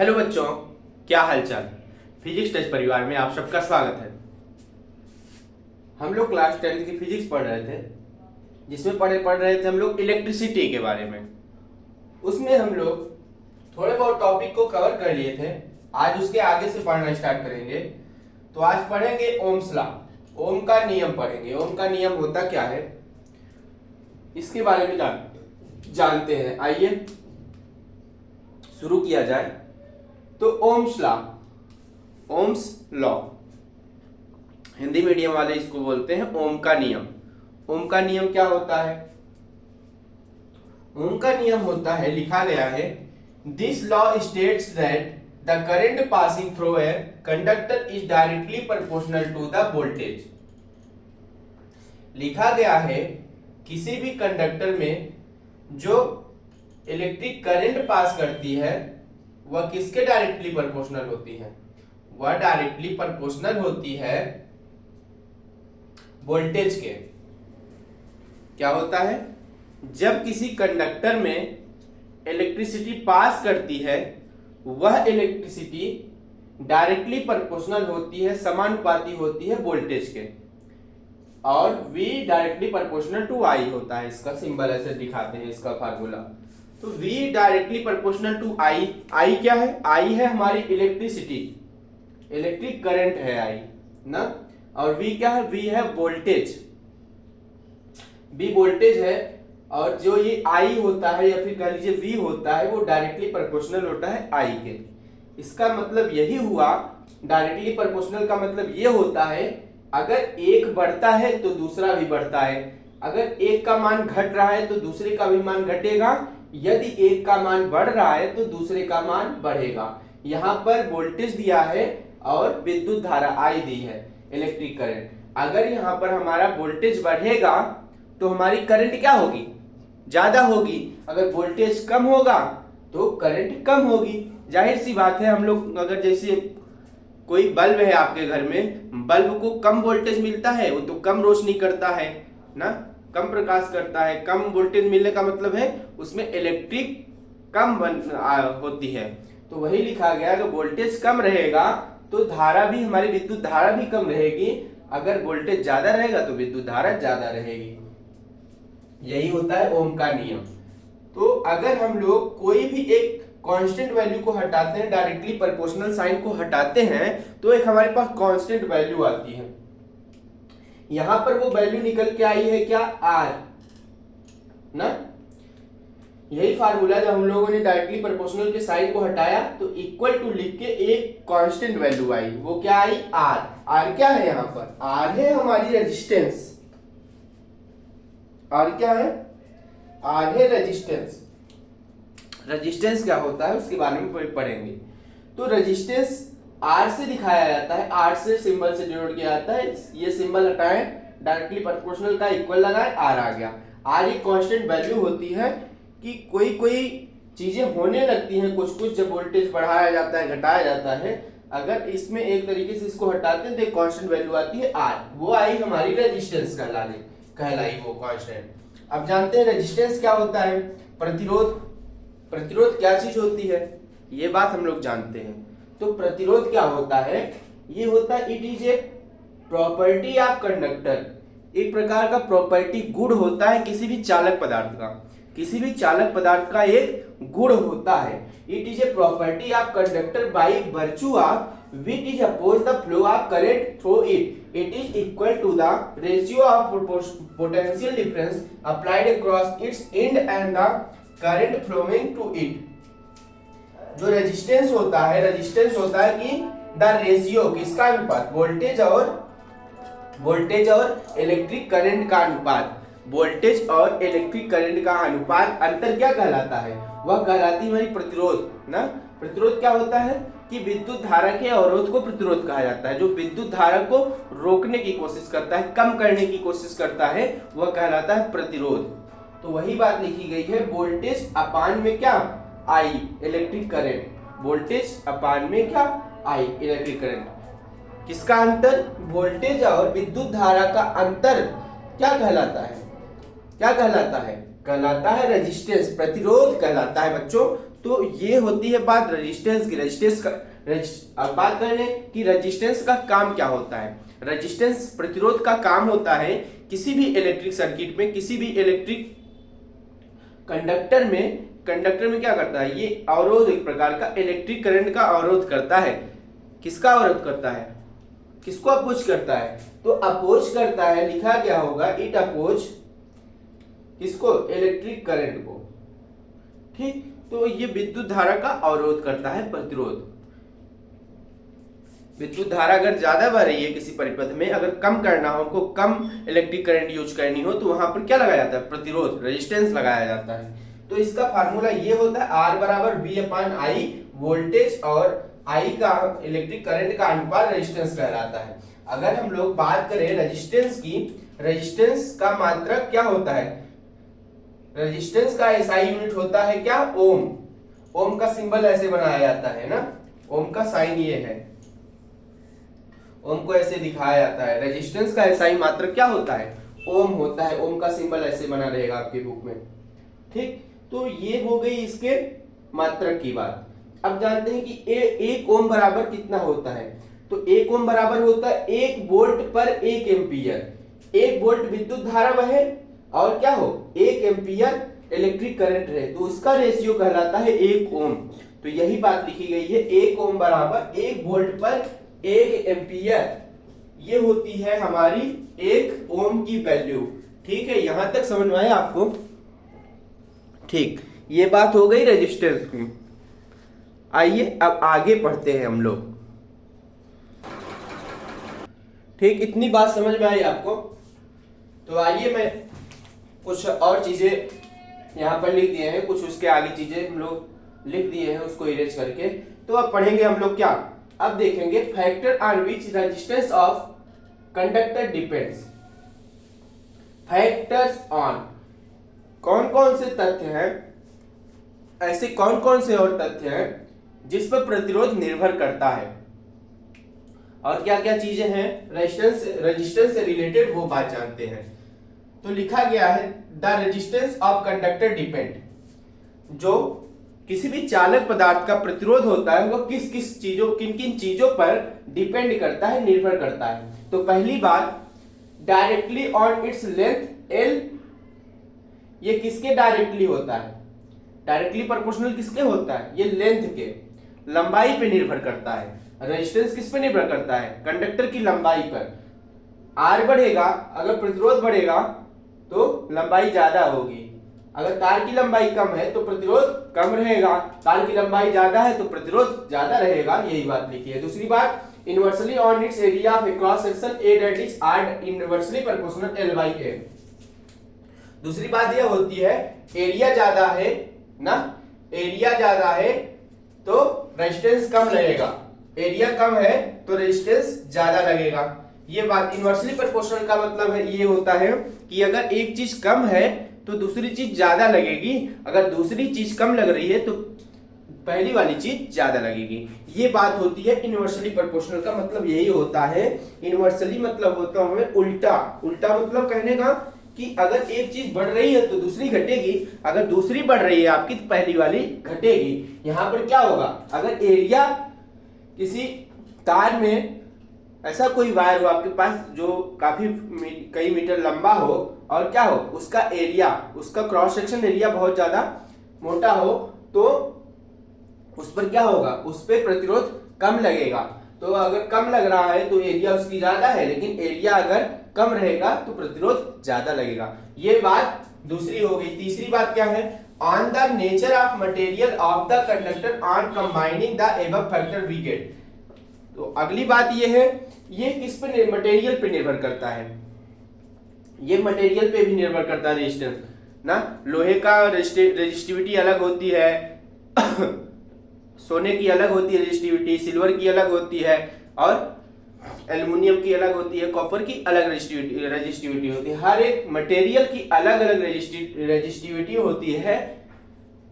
Hello बच्चों, क्या हालचाल। फिजिक्स टेस्ट परिवार में आप सबका स्वागत है। हम लोग क्लास 10th की फिजिक्स पढ़ रहे थे, जिसमें पढ़ रहे थे हम लोग इलेक्ट्रिसिटी के बारे में। उसमें हम लोग थोड़े बहुत टॉपिक को कवर कर लिए थे। आज उसके आगे से पढ़ना स्टार्ट करेंगे। तो आज पढ़ेंगे ओम्स लॉ, ओम का नियम पढ़ेंगे। ओम का नियम होता क्या है, इसके बारे में जानते हैं। आइए शुरू किया जाए। तो Ohm's law, Ohm's law, Hindi medium वाले इसको बोलते हैं ओम का नियम। ओम का नियम क्या होता है? ओम का नियम होता है, लिखा गया है, this law states that the current passing through a conductor is directly proportional to the voltage. लिखा गया है, किसी भी कंडक्टर में जो इलेक्ट्रिक करंट पास करती है वह किसके डायरेक्टली प्रोपोर्शनल होती है? वह डायरेक्टली प्रोपोर्शनल होती है वोल्टेज के। क्या होता है? जब किसी कंडक्टर में इलेक्ट्रिसिटी पास करती है, वह इलेक्ट्रिसिटी डायरेक्टली प्रोपोर्शनल होती है, समानुपाती होती है वोल्टेज के। और V directly proportional to I होता है। इसका सिंबल ऐसे दिखाते हैं, इसका फार्मूला। तो V directly proportional to I। I क्या है? I है हमारी इलेक्ट्रिसिटी, इलेक्ट्रिक करंट है I ना। और V क्या है? V है वोल्टेज। V वोल्टेज है, और जो ये I होता है या फिर कह लीजिए V होता है, वो डायरेक्टली प्रोपोर्शनल होता है I के। इसका मतलब यही हुआ, डायरेक्टली प्रोपोर्शनल का मतलब ये होता है, अगर एक बढ़ता है तो दूसरा भी बढ़ता है। अगर एक का मान घट रहा है तो दूसरे का भी मान घटेगा। यदि एक का मान बढ़ रहा है तो दूसरे का मान बढ़ेगा। यहाँ पर वोल्टेज दिया है और विद्युत धारा I दी है, इलेक्ट्रिक करंट। अगर यहाँ पर हमारा वोल्टेज बढ़ेगा तो हमारी करंट क्या होगी? ज्यादा होगी। अगर वोल्टेज कम होगा तो करंट कम होगी। जाहिर सी बात है, हम लोग अगर जैसे कोई बल्ब है आपके घर में, बल्ब को कम वोल्टेज मिलता है, वो तो कम रोशनी करता है ना, कम प्रकाश करता है। कम वोल्टेज मिलने का मतलब है उसमें इलेक्ट्रिक कम होती है। तो वही लिखा गया कि वोल्टेज कम रहेगा तो धारा भी, हमारी विद्युत धारा भी कम रहेगी। अगर वोल्टेज ज्यादा रहेगा तो विद्युत धारा ज्यादा रहेगी। यही होता है ओम का नियम। तो अगर हम लोग कोई भी एक कांस्टेंट वैल्यू को हटाते हैं, डायरेक्टली प्रोपोर्शनल साइन को हटाते हैं, तो एक हमारे पास कांस्टेंट वैल्यू आती है। यहां पर वो वैल्यू निकल के आई है क्या? आर ना। यही फार्मूला, जब हम लोगों ने डायरेक्टली प्रोपोर्शनल के साइन को हटाया तो इक्वल टू लिख के एक कांस्टेंट वैल्यू आई। वो क्या आई? आर। आर क्या है? यहां पर आर है हमारी रेजिस्टेंस। आर क्या है? आर है रेजिस्टेंस। रेजिस्टेंस क्या होता है उसके बारे में पढ़ेंगे। तो रेजिस्टेंस आर से दिखाया जाता है, आर से सिंबल से डिनोट किया जाता है। ये सिंबल हटाएं, डायरेक्टली प्रोपोर्शनल का इक्वल लगाएं, आर आ गया। आर एक कांस्टेंट वैल्यू होती है कि कोई कोई चीजें होने लगती हैं कुछ कुछ, जब वोल्टेज बढ़ाया जाता है, घटाया जाता है। अगर इसमें एक तरीके से इसको हटाते हैं तो एक कांस्टेंट वैल्यू आती है आर। वो आई हमारी रेजिस्टेंस कहलाई वो कांस्टेंट। अब जानते हैं रेजिस्टेंस क्या होता है? प्रतिरोध। प्रतिरोध क्या चीज होती है, ये बात हम लोग जानते हैं। तो प्रतिरोध क्या होता है? ये होता है, it is a property of conductor. एक प्रकार का प्रॉपर्टी, गुण होता है किसी भी चालक पदार्थ का। किसी भी चालक पदार्थ का एक गुण होता है। It is a property of conductor by virtue of which is oppose the flow of current through it. It is equal to the ratio of potential difference applied across its end and the current flowing to it. जो resistance होता है, resistance होता है कि the ratio, किसका अनुपात? Voltage और electric current का अनुपात। वोल्टेज और इलेक्ट्रिक करंट का अनुपात, अंतर क्या कहलाता है? वह कहलाती है हमारी प्रतिरोध ना। प्रतिरोध क्या होता है कि विद्युत धारा के अवरोध को प्रतिरोध कहा जाता है। जो विद्युत धारा को रोकने की कोशिश करता है, कम करने की कोशिश करता है, वह कहलाता है प्रतिरोध। तो वही बात लिखी गई है, वोल्टेज अपान में क्या? आई, इलेक्ट्रिक करंट। वोल्टेज अपान में क्या? आई, इलेक्ट्रिक करंट। किसका अंतर? वोल्टेज और विद्युत धारा का अंतर क्या कहलाता है? क्या कहलाता है? कहलाता है रेजिस्टेंस, प्रतिरोध कहलाता है बच्चों। तो ये होती है बात रेजिस्टेंस की। अब बात करें कि रेजिस्टेंस का काम क्या होता है। रेजिस्टेंस प्रतिरोध का काम होता है किसी भी इलेक्ट्रिक सर्किट में, किसी भी इलेक्ट्रिक कंडक्टर में क्या करता है, ये अवरोध एक प्रकार का इलेक्ट्रिक करंट का अवरोध करता है। किसका अवरोध करता है, किसको अपोज करता है, तो अपोज करता है, लिखा क्या होगा, इट अपोज किसको, इलेक्ट्रिक करंट को। ठीक, तो ये विद्युत धारा का अवरोध करता है प्रतिरोध। विद्युत धारा अगर ज्यादा बह रही है किसी परिपथ में, अगर कम करना हो, हमको कम इलेक्ट्रिक करंट यूज करनी हो, तो वहां पर क्या लगाया जाता है, प्रतिरोध, रेजिस्टेंस लगाया जाता है। तो इसका फार्मूला ये होता है, R बराबर V/I, वोल्टेज और I का इलेक्ट्रिक करंट का अनुपात रेजिस्टेंस कहलाता है। अगर हम लोग बात करें रेजिस्टेंस की, रेजिस्टेंस का मात्रक क्या होता है, रेजिस्टेंस का SI यूनिट होता है क्या, ओम। ओम का सिंबल ऐसे बनाया जाता है ना, ओम का साइन ये है, ओम को ऐसे दिखाया जाता है। रेजिस्टेंस का SI मात्रक क्या होता है, ओम होता है। ओम का सिंबल ऐसे बना रहेगा आपके बुक में। ठीक, तो ये हो गई इसके मात्रक की बात। अब जानते हैं कि एक ओम बराबर कितना होता है, तो एक ओम बराबर होता है 1 वोल्ट पर 1 एम्पियर। 1 वोल्ट विद्युत धारा बहे और क्या हो, 1 एम्पियर इलेक्ट्रिक करंट रहे, तो उसका रेशियो कहलाता है 1 ओम। तो यही बात लिखी गई है, 1 ओम बराबर 1 वोल्ट पर 1 एम्पियर, ये होती है हमारी 1 ओम की वैल्यू। ठीक है, यहां तक समझ में आया आपको। ठीक, ये बात हो गई रेजिस्टेंस की। आइए अब आगे पढ़ते हैं हम लोग। ठीक, इतनी बात समझ में आई आपको। तो आइए मैं कुछ और चीजें यहाँ पर लिख दिए हैं, कुछ उसके आगे चीजें हम लोग लिख दिए हैं, उसको इरेज करके। तो अब पढ़ेंगे हम लोग क्या, अब देखेंगे factor on which resistance of conductor depends. Factors on, कौन कौन से तथ्य हैं, ऐसे कौन कौन से और तथ्य हैं जिस पर प्रतिरोध निर्भर करता है, और क्या क्या चीजें हैं रेजिस्टेंस से रिलेटेड, वो बात जानते हैं। तो लिखा गया है the resistance of conductor depend, जो किसी भी चालक पदार्थ का प्रतिरोध होता है वो किस किस चीजों, किन किन चीजों पर डिपेंड करता है, निर्भर करता है। तो पहली बात, directly on its length L, ये किसके डायरेक्टली होता है, डायरेक्टली प्रोपोर्शनल किसके होता है, ये लेंथ के, लंबाई पे निर्भर करता है। रेजिस्टेंस किस पे निर्भर करता है, कंडक्टर की लंबाई पर। आर बढ़ेगा, अगर प्रतिरोध बढ़ेगा तो लंबाई ज्यादा होगी। अगर तार की लंबाई कम है तो प्रतिरोध कम रहेगा, तार की लंबाई ज्यादा है तो प्रतिरोध ज्यादा रहेगा, यही बात लिखी है। दूसरी बात, inversely on its area of a cross section A that is R inversely proportional L by A. दूसरी बात यह होती है, एरिया ज्यादा है ना, एरिया ज्यादा है तो रेजिस्टेंस कम लगेगा, एरिया कम है तो रेजिस्टेंस ज्यादा लगेगा। ये बात इनवर्सली प्रोपोर्शनल का मतलब है ये होता है कि अगर एक चीज कम है तो दूसरी चीज ज्यादा लगेगी, अगर दूसरी चीज कम लग रही है तो पहली वाली चीज ज्यादा लगेगी। ये बात होती है इनवर्सली प्रोपोर्शनल का मतलब यही होता है। इनवर्सली मतलब होता है उल्टा, उल्टा मतलब कहने का कि अगर एक चीज बढ़ रही है तो दूसरी घटेगी, अगर दूसरी बढ़ रही है आपकी तो पहली वाली घटेगी। यहां पर क्या होगा, अगर एरिया किसी तार में ऐसा कोई वायर हो आपके पास जो काफी कई मीटर लंबा हो, और क्या हो, उसका एरिया, उसका क्रॉस सेक्शन एरिया बहुत ज्यादा मोटा हो, तो उस पर क्या होगा, उस पर प्रतिरोध कम लगेगा। तो अगर कम लग रहा है तो एरिया उसकी ज्यादा है, लेकिन एरिया अगर कम रहेगा तो प्रतिरोध ज्यादा लगेगा। ये बात दूसरी हो गई। तीसरी बात क्या है, on the nature of material of the conductor on combining the above factor we get. तो अगली बात ये है, ये किस पे, मटेरियल पे निर्भर करता है, ये मटेरियल पे भी निर्भर करता है रेजिस्टेंस ना। लोहे का रेजिस्टिविटी अलग होती है, सोने की अलग होती है रेजिस्टिविटी, सिल्वर की अलग होती है, और एल्युमिनियम की अलग होती है, कॉपर की अलग रेजिस्टिविटी होती है। हर एक मटेरियल की अलग अलग रेजिस्टिविटी होती है।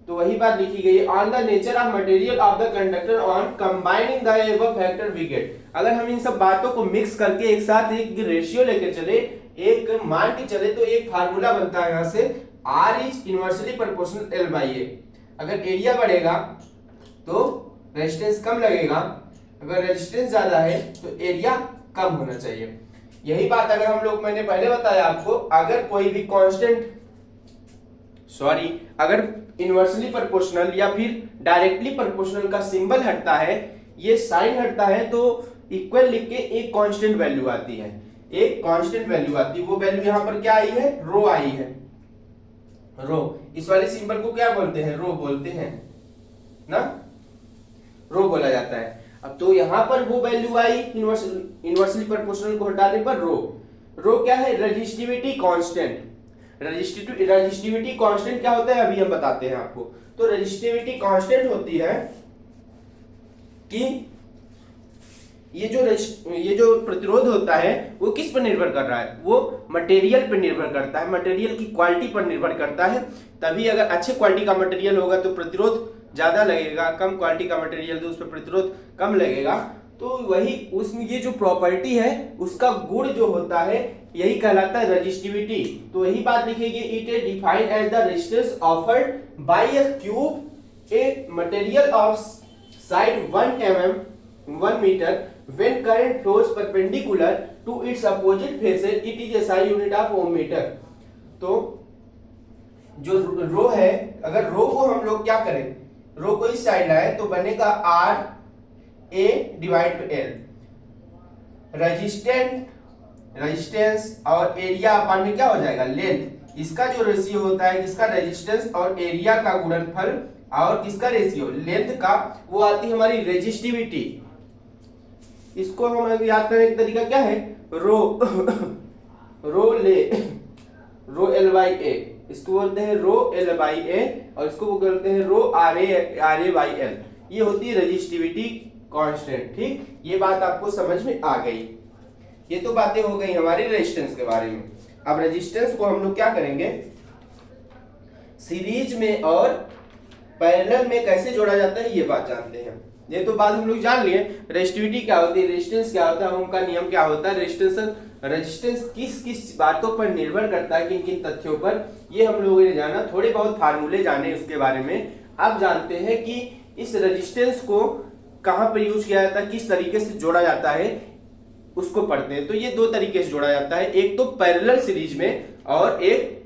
तो वही बात लिखी गई है, on the nature of material of the conductor on combining the above factor we get. अगर हम इन सब बातों को मिक्स करके एक साथ एक रेशियो लेके चले, एक मान के चले, तो एक फार्मूला बनता है यहाँ से, R is inversely proportional L by A। अगर एरिया बढ़ेगा तो रेजिस्टेंस कम लगेगा, अगर रेजिस्टेंस ज्यादा है तो एरिया कम होना चाहिए। यही बात अगर हम लोग, मैंने पहले बताया आपको, अगर कोई भी कांस्टेंट अगर इनवर्सली प्रोपोर्शनल या फिर डायरेक्टली प्रोपोर्शनल का सिंबल हटता है, ये साइन हटता है, तो इक्वल लिख के एक कांस्टेंट वैल्यू आती है, एक कांस्टेंट वैल्यू आती है। वो वैल्यू यहां पर क्या आई है? रो आई है। रो, इस वाले सिंबल को क्या बोलते हैं? रो बोलते हैं ना, रो बोला जाता है। अब तो यहां पर वो वैल्यू आई इनवर्सली प्रोपोर्शनल को हटाने पर रो क्या है? Resistivity constant. रेजिस्टिविटी कांस्टेंट क्या होता है अभी हम बताते हैं आपको। तो रेजिस्टिविटी कांस्टेंट होती है कि ये जो प्रतिरोध होता है वो किस पर निर्भर कर रहा है? वो मटेरियल पर निर्भर करता है, मटेरियल की क्वालिटी पर निर्भर करता है। तभी अगर अच्छे क्वालिटी का मटेरियल होगा तो प्रतिरोध ज्यादा लगेगा, कम क्वालिटी का मटेरियल तो उस पर प्रतिरोध कम लगेगा। तो वही उसमें ये जो प्रॉपर्टी है उसका गुण जो होता है यही कहलाता है रेजिस्टिविटी। तो यही बात लिखेगी, it is defined as the resistance offered by a cube a material of side 1 mm 1 metre when current flows perpendicular to its opposite faces it is SI unit of ohm meter। तो जो रो है, अगर रो को हम लोग क्या करें, रो को इस साइड लाए तो बनेगा R A divide by L। Resistance और एरिया अपान में क्या हो जाएगा? लेंथ। इसका जो रेशियो होता है, किसका? रेजिस्टेंस और एरिया का गुणनफल, और किसका रेशियो? लेंथ का, वो आती है हमारी रेजिस्टिविटी। इसको हम याद करने का तरीका क्या है? रो एल बाई ए, इसको बोलते हैं रो एल बाई ए, और इसको वो बोलते हैं रो आर ए बाई एल। ये होती है रेजिस्टिविटी कांस्टेंट। ठीक, ये बात आपको समझ में आ गई। ये तो बातें हो गई हमारी रेजिस्टेंस के बारे में। अब रेजिस्टेंस को हम लोग क्या करेंगे, सीरीज में और पैरेलल में कैसे जोड़ा जाता है ये बात जानते हैं। ये तो बात हम लोग जान लिए, रेजिस्टिविटी क्या होती है, रेजिस्टेंस क्या होता है, ओम का नियम क्या होता है, रेजिस्टेंस किस किस बातों पर निर्भर करता है, किन किन तथ्यों पर, ये हम लोगों ने जाना। थोड़े बहुत फार्मूले जाने उसके बारे में। अब जानते हैं कि इस रेजिस्टेंस को कहां पर यूज किया जाता है, किस तरीके से जोड़ा जाता है, उसको पढ़ते हैं। तो ये दो तरीके से जोड़ा जाता है, एक तो पैरेलल सीरीज में, और एक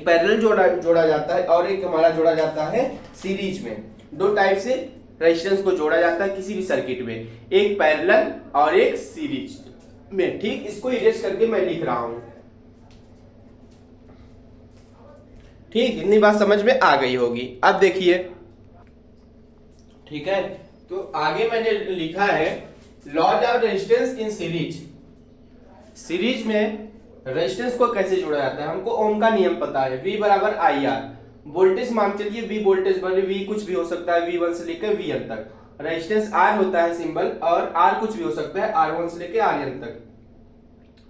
पैरेलल जोड़ा जाता है, और एक हमारा जोड़ा जाता है सीरीज में। दो टाइप से रेजिस्टेंस को जोड़ा जाता है किसी भी सर्किट में, एक पैरेलल और एक सीरीज में। ठीक, इसको इरेज करके मैं लिख रहा हूं। ठीक, इतनी बात समझ में आ गई होगी। अब देखिए, ठीक है, तो आगे मैंने लिखा है laws of resistance in series. Series में रेजिस्टेंस को कैसे जोड़ा जाता है, हमको ओम का नियम पता है, V बराबर आई आर। वोल्टेज मान चलिए V वोल्टेज बने, V कुछ भी हो सकता है, V1 से लेकर Vn तक। रेजिस्टेंस R होता है सिंबल, और R कुछ भी हो सकता है, R1 से लेकर Rn तक।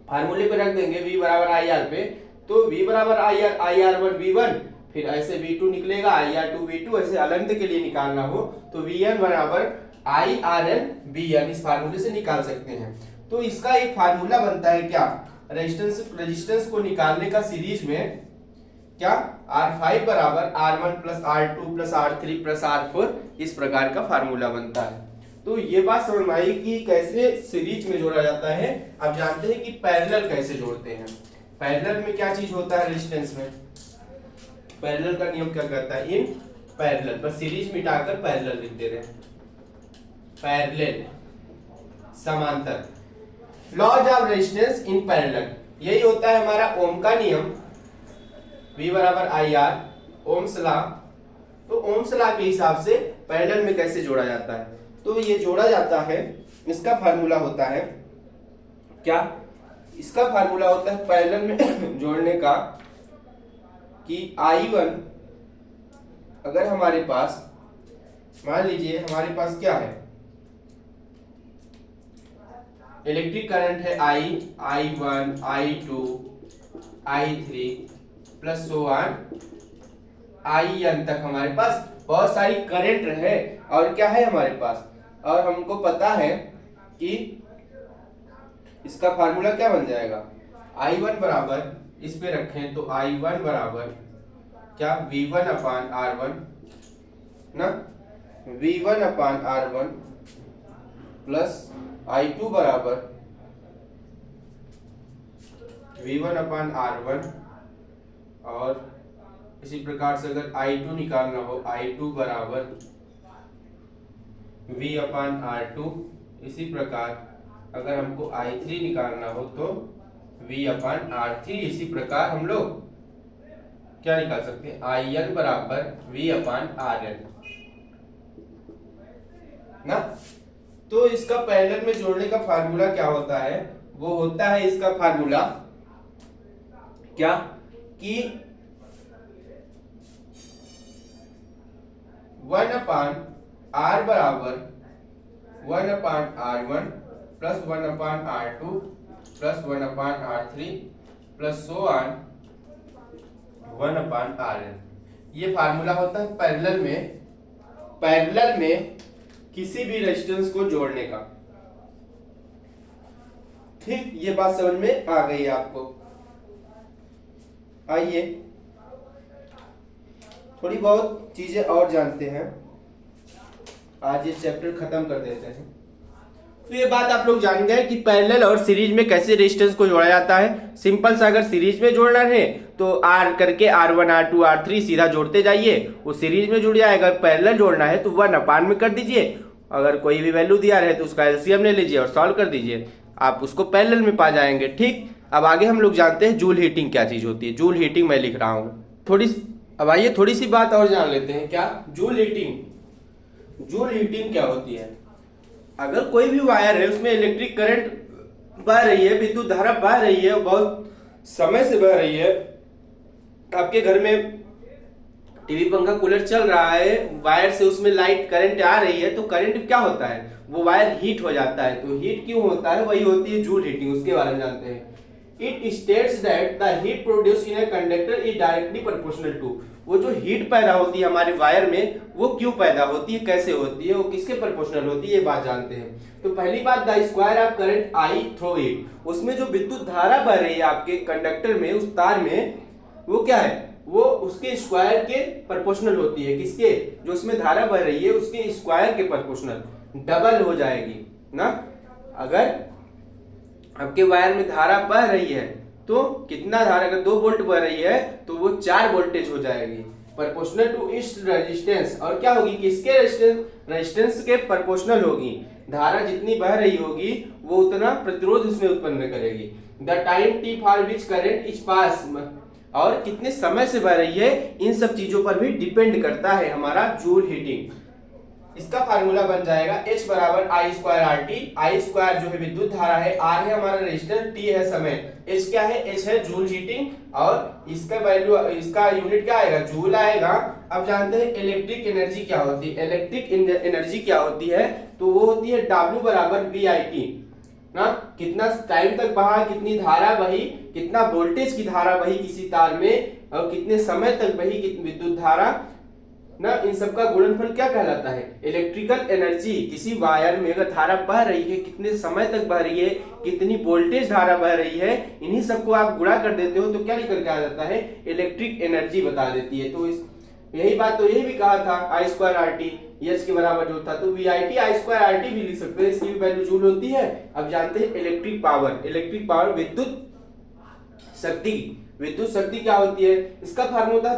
फार्मूले पे रख देंगे V बराबर आई आर पे, तो V बराबर आई आर 1 V1, फिर ऐसे V2 निकलेगा, आई आर 2 V2, ऐसे अनंत के लिए निकालना हो तो Vn बराबर आई आर एन Vn, इस फार्मूले से निकाल सकते हैं। तो इसका एक फार्मूला बनता है क्या, रेजिस्टेंस को निकालने का सीरीज में, क्या, R5 बराबर R1 plus R2 plus R3 plus R4, इस प्रकार का फार्मूला बनता है। तो ये बात समझ में आई कि कैसे सीरीज में जोड़ा जाता है। अब जानते हैं कि पैरेलल कैसे जोड़ते हैं। पैरेलल में क्या चीज होता है, रेजिस्टेंस में पैरेलल का नियम क्या कहता है, इन पैरेलल, पर सीरीज मिटाकर पैरेलल लिख दे रहे हैं, पैरेलल समांतर। Laws of resistance in parallel, यही होता है हमारा ओम का नियम, V बराबर आई आर, ओम्स लॉ। तो ओम्स लॉ के हिसाब से पैरेलल में कैसे जोड़ा जाता है, तो ये जोड़ा जाता है, इसका फार्मूला होता है क्या, इसका फार्मूला होता है पैरेलल में जोड़ने का कि I1 अगर हमारे पास, मान लीजिए हमारे पास क्या है, इलेक्ट्रिक करंट है I1, I2, I3 plus so on IN तक हमारे पास बहुत सारी करंट है। और क्या है हमारे पास, और हमको पता है कि इसका फार्मूला क्या बन जाएगा, I1 बराबर, इस पे रखें तो I1 बराबर क्या V1/R1 ना, V1/R1 प्लस I2 बराबर V1/R1, और इसी प्रकार से अगर I2 निकालना हो, I2 बराबर V/R2। इसी प्रकार अगर हमको I3 निकालना हो तो V/R3। इसी प्रकार हम लोग क्या निकाल सकते हैं, IN बराबर V/RN ना। तो इसका पैरेलल में जोड़ने का फार्मूला क्या होता है, वो होता है इसका फार्मूला क्या कि 1/R बराबर 1/R1 plus 1/R2 plus 1/R3 plus so on 1/RN। ये फार्मूला होता है पैरेलल में किसी भी रेजिस्टेंस को जोड़ने का। ठीक, ये बात समझ में आ गई है आपको। आइए थोड़ी बहुत चीजें और जानते हैं, आज ये चैप्टर खत्म कर देते हैं। तो ये बात आप लोग जान गए कि पैरेलल और सीरीज में कैसे रेजिस्टेंस को जोड़ा जाता है। सिंपल सा, अगर सीरीज में जोड़ना है तो R करके R1 R2 R3 सीधा जोड़ते जाइए, वो सीरीज में जुड़ जाएगा। पैरेलल जोड़ना है तो 1/में कर दीजिए, अगर कोई भी वैल्यू दिया रहे तो उसका एलसीएम ले लीजिए और सॉल्व कर दीजिए, आप उसको पैरेलल में पा जाएंगे। ठीक, अब आगे हम लोग जानते हैं जूल हीटिंग क्या चीज होती है। जूल हीटिंग मैं लिख रहा हूँ अब आइए थोड़ी सी बात और जान लेते हैं। क्या जूल हीटिंग क्या होती है। अगर कोई भी वायर है उसमें इलेक्ट्रिक करंट बह रही है, विद्युत धारा बह रही है, बहुत समय से बह रही है, आपके घर में टीवी पंखा कूलर चल रहा है, वायर से उसमें लाइट करंट आ रही है, तो करंट क्या होता है, वो वायर हीट हो जाता है। तो हीट क्यों होता है, वही होती है जूल हीटिंग, उसके बारे में जानते हैं। It states that the heat produce in a conductor is directly proportional to, वो जो हीट पैदा होती है हमारे वायर में, वो क्यों पैदा होती है, कैसे होती है, वो किसके प्रोपोर्शनल होती है, ये बात जानते हैं। तो पहली बात, the square of current I through it, उसमें जो विद्युत धारा बह रही है आपके कंडक्टर में, उस तार में, वो क्या है, वो उसके स्क्वायर के प्रोपोर्शनल होती है। किसके, जो उसमें धारा बह रही है उसके स्क्वायर के प्रोपोर्शनल, डबल हो जाएगी ना। अगर आपके वायर में धारा बह रही है तो कितना धारा, अगर 2 वोल्ट बह रही है तो वो 4 वोल्टेज हो जाएगी, प्रोपोर्शनल टू इट्स रेजिस्टेंस। और क्या होगी, किसके रेजिस्टेंस के प्रोपोर्शनल होगी। धारा जितनी बह रही होगी वो उतना प्रतिरोध उसमें उत्पन्न करेगी। The time T for which current is pass, और कितने समय से बह रही है, इन सब चीजों पर भी डिपेंड करता है हमारा जूल हीटिंग। इसका फार्मूला बन जाएगा H बराबर I square RT। I square जो है विद्युत धारा है, R है हमारा रेजिस्टेंस, T है समय, H क्या है, H है जूल हीटिंग, और इसका वैल्यू, इसका यूनिट क्या आएगा, जूल आएगा। अब जानते हैं इलेक्ट्रिक एनर्जी क्या होती है। इलेक्ट्रिक एनर्जी क्या होती है, तो वो होती है W बराबर VIT ना, कितना टाइम तक बहा, कितनी धारा बही, कितना वोल्टेज की धारा बही किसी तार में, और कितने समय तक बही विद्युत धारा ना, इन सब का गुणनफल क्या कहलाता है, इलेक्ट्रिकल एनर्जी। किसी वायर में अगर धारा बह रही है, कितने समय तक बह रही है, कितनी वोल्टेज धारा बह रही है, इन्हीं सबको आप गुणा कर देते हो तो क्या निकल के आ जाता है, इलेक्ट्रिक एनर्जी बता देती है। तो यही बात, तो यही भी कहा था I स्क्वायर RT H के बराबर जो था, तो VIT I स्क्वायर RT भी लिख सकते हैं, इसकी भी वैल्यू जूल होती है। अब जानते हैं इलेक्ट्रिक पावर, विद्युत शक्ति क्या होती है। इसका फार्मूला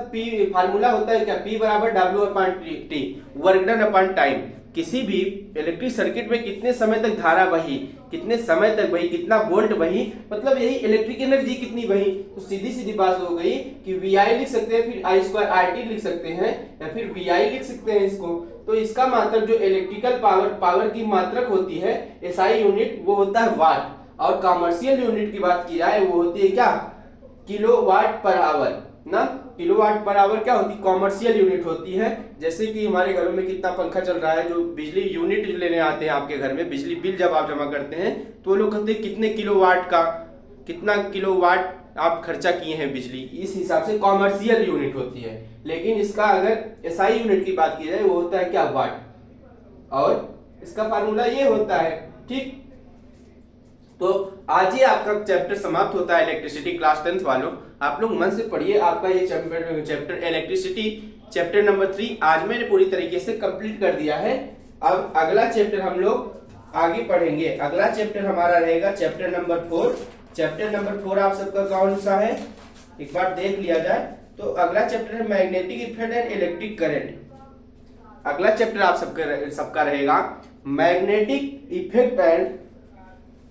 होता है क्या, P बराबर W/T, work done upon time. किसी भी इलेक्ट्रिक सर्किट में कितने समय तक धारा बही, कितने समय तक बही, कितना वोल्ट बही, मतलब यही इलेक्ट्रिक एनर्जी कितनी बही। तो सीधी सीधी बात हो गई कि VI लिख सकते हैं, फिर I स्क्वायर RT लिख सकते हैं, या फिर VI लिख सकते हैं इसको। तो इसका मात्रक जो इलेक्ट्रिकल पावर की मात्रक होती है, SI यूनिट, वो होता है वाट। और कॉमर्शियल यूनिट की बात की जाए वो होती है क्या, किलोवाट पर आवर ना। किलोवाट पर आवर क्या होती है, कॉमर्शियल यूनिट होती है। जैसे कि हमारे घरों में कितना पंखा चल रहा है, जो बिजली यूनिट लेने आते हैं आपके घर में, बिजली बिल जब आप जमा करते हैं तो लोग कहते हैं कितने किलोवाट का, कितना किलोवाट आप खर्चा किए हैं बिजली, इस हिसाब से कॉमर्शियल यूनिट होती है। लेकिन इसका अगर SI यूनिट की बात की जाए वो होता है क्या, वाट, और इसका फार्मूला ये होता है। ठीक, तो आज ही आपका चैप्टर समाप्त होता है इलेक्ट्रिसिटी क्लास 10th वालों। आप लोग मन से पढ़िए। आपका ये चैप्टर इलेक्ट्रिसिटी चैप्टर नंबर 3 आज मैंने पूरी तरीके से कंप्लीट कर दिया है। अब अगला चैप्टर हम लोग आगे पढ़ेंगे। अगला चैप्टर हमारा रहेगा चैप्टर नंबर 4। चैप्टर नंबर 4 आप सबका कौन सा है, एक बार देख लिया जाए तो अगला चैप्टर है magnetic effect and electric current. अगला चैप्टर आप सबका रहेगा magnetic effect and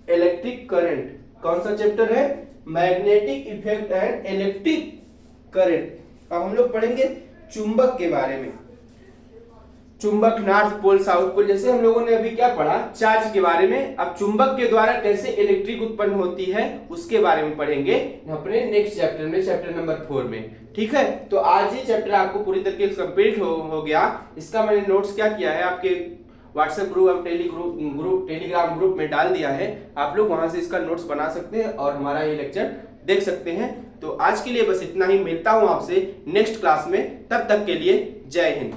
electric current. कौन सा चैप्टर है, magnetic effect and electric current. अब हम लोग पढ़ेंगे चुंबक के बारे में, चुंबक नॉर्थ पोल साउथ पोल, जैसे हम लोगों ने अभी क्या पढ़ा चार्ज के बारे में। अब चुंबक के द्वारा कैसे इलेक्ट्रिक उत्पन्न होती है उसके बारे में पढ़ेंगे अपने नेक्स्ट चैप्टर में, चैप्टर नंबर 4 में। ठीक है, तो आज ये चैप्टर आपको पूरी तरीके से कंप्लीट हो गया। इसका मैंने नोट्स क्या किया है आपके व्हाट्सएप ग्रुप और टेलीग्राम ग्रुप में डाल दिया है। आप लोग वहां से इसका नोट्स बना सकते हैं और हमारा ये लेक्चर देख सकते हैं। तो आज के लिए बस इतना ही, मिलता हूं आपसे नेक्स्ट क्लास में, तब तक के लिए जय हिंद।